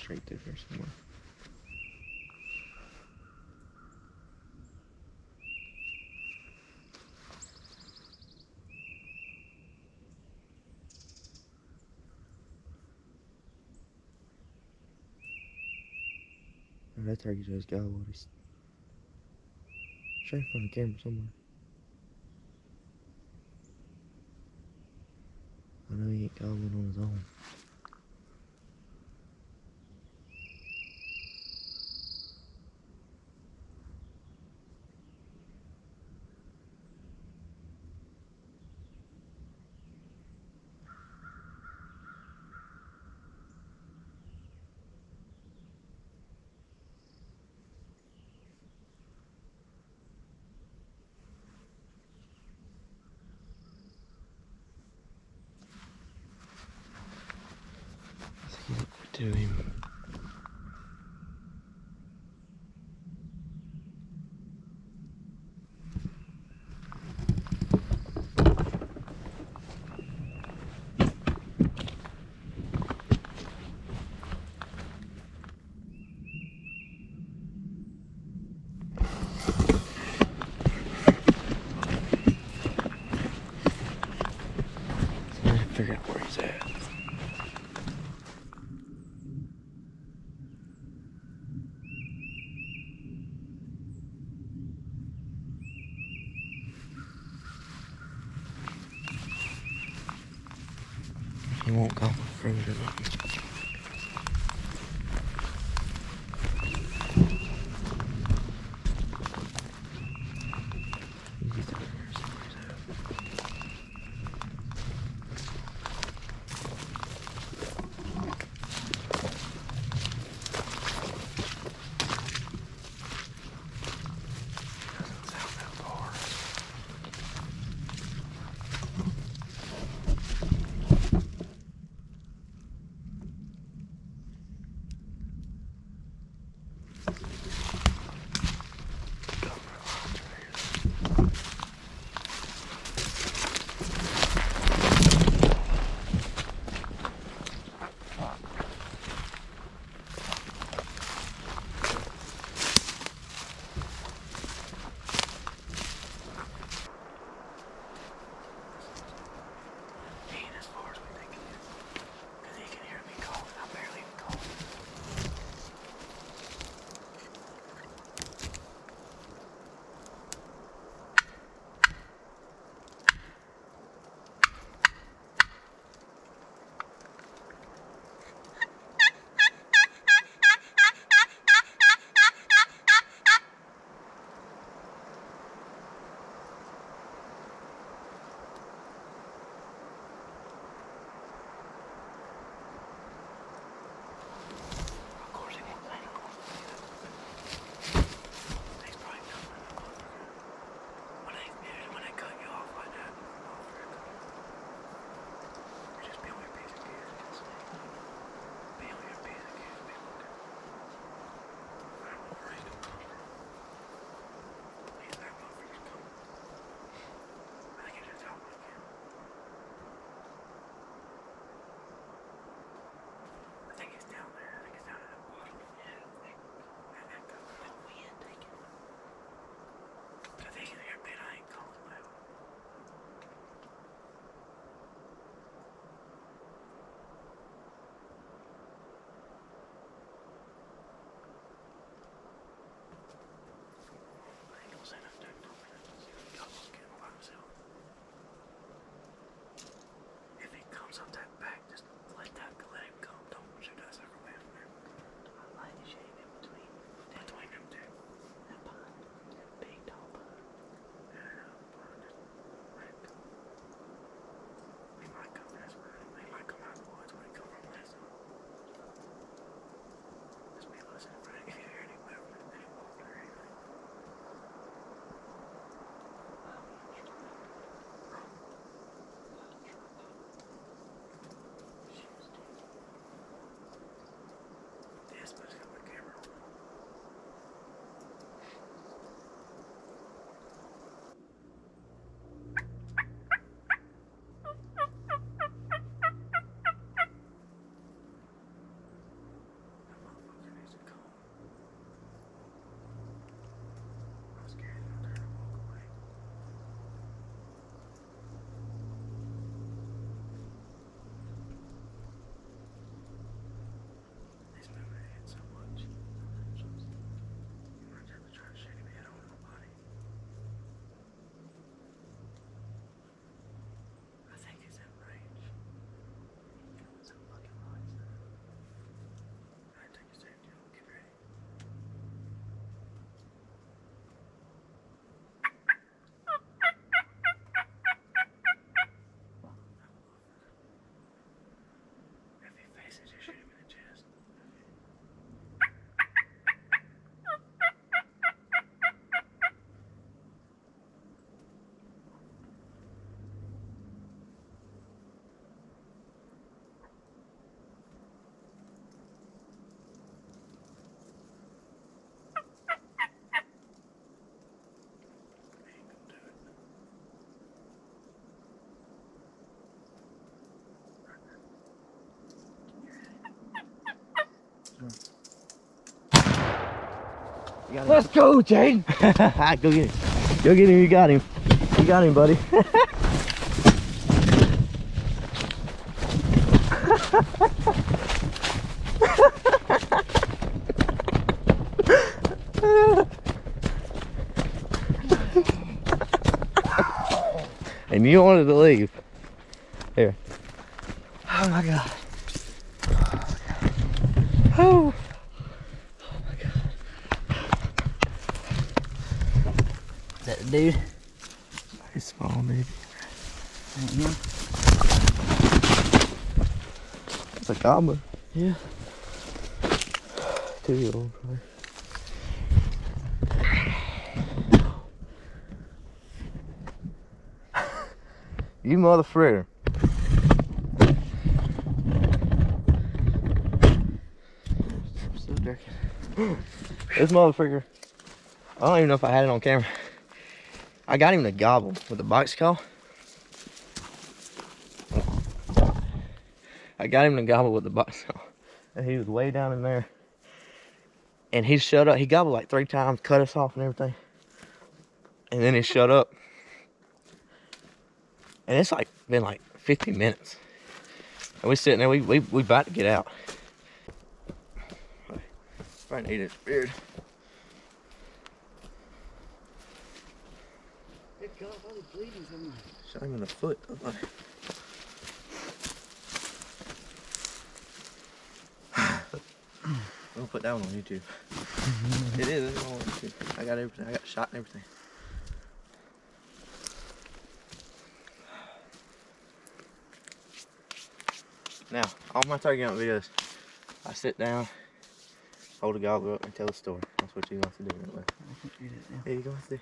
straight through here somewhere. Oh, that turkey just got what he's straight from the camera somewhere. I know he ain't gobbling on his own. Let's get to him. Figure out where he's at. He won't come further than he's down there somewhere he's at. Doesn't sound that far. Let's go, Jaden. Go get him. Go get him. You got him. You got him, buddy. And you wanted to leave. Here. Oh my God. Oh. Oh my God. Is that the dude? He's small, maybe. It's a gobbler. Yeah. 2-year-old, probably. You mother fritter. So dirty. This motherfucker, I don't even know if I had it on camera. I got him to gobble with the box call. I got him to gobble with the box call. And he was way down in there. And he shut up. He gobbled like 3 times, cut us off and everything. And then he shut up. And it's like been like 50 minutes. And we sitting there, we about to get out. Trying to eat his beard. Shot him in the foot. We'll put that one on YouTube. It is, it's on YouTube. I got everything. I got shot and everything. Now, all my turkey hunt videos, I sit down, hold a gobbler up, and tell a story. That's what you want to do right away. There you go, see.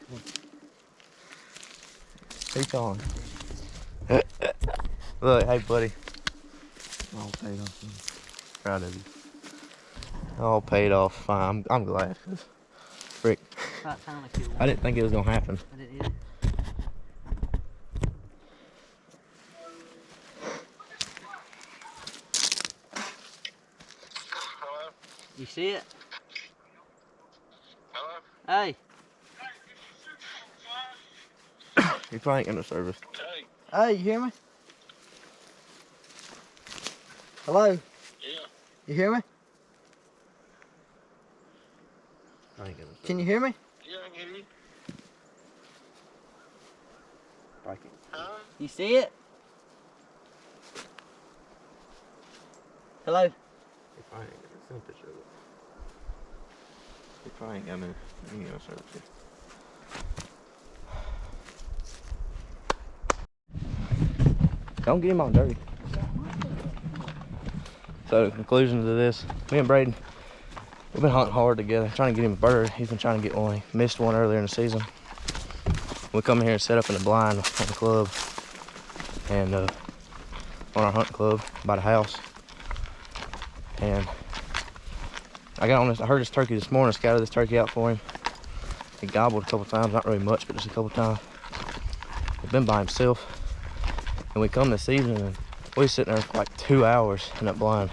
Come on. Who's calling? Look, hey buddy. All paid off. Proud of you. All paid off. Fine. I'm glad. Frick. I didn't think it was gonna happen. I didn't either. Hello? You see it? Hello? Hey. You probably ain't got no service. Hey. Hey, you hear me? Hello? Yeah. You hear me? I ain't got no service. Can you hear me? Yeah, I can hear you. I can. Huh? You see it? Hello? You probably ain't got some picture of it. You probably ain't got no service here. Don't get him all dirty. So the conclusion to this, me and Brayden, we've been hunting hard together, trying to get him a bird. He's been trying to get one. He missed one earlier in the season. We come in here and set up in the blind on the club and on our hunting club by the house. And I got on this, I heard this turkey this morning, scouted this turkey out for him. He gobbled a couple times, not really much, but just a couple times. He's been by himself. And we come this evening and we was sitting there for like 2 hours in that blind.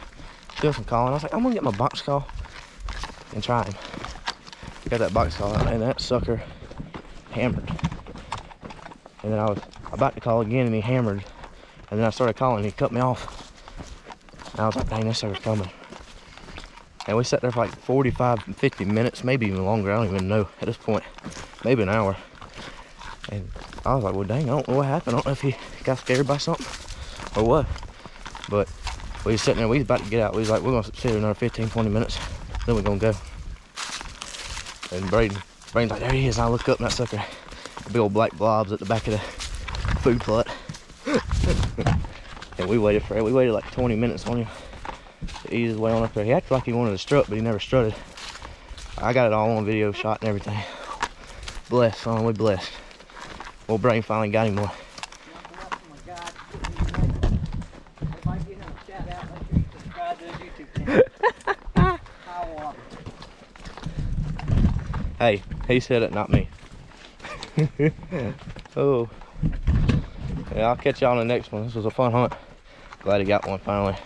Still some calling. I was like, I'm gonna get my box call and try him. Got that box call out and that sucker hammered. And then I was about to call again and he hammered. And then I started calling and he cut me off. And I was like, dang, this sucker's coming. And we sat there for like 45, 50 minutes, maybe even longer. I don't even know at this point. Maybe an hour. And I was like, well, dang, I don't know what happened. I don't know if he got scared by something or what. But we was sitting there, we was about to get out. We was like, we're gonna sit here another 15, 20 minutes, then we're gonna go. And Brayden's like, there he is. And I look up and that sucker, big old black blobs at the back of the food plot. And we waited for it. We waited like 20 minutes on him to ease his way on up there. He acted like he wanted to strut, but he never strutted. I got it all on video, shot and everything. Blessed, son, we blessed. Well, Brayden finally got him one. Hey, he said it, not me. Oh. Yeah, I'll catch y'all on the next one. This was a fun hunt. Glad he got one finally.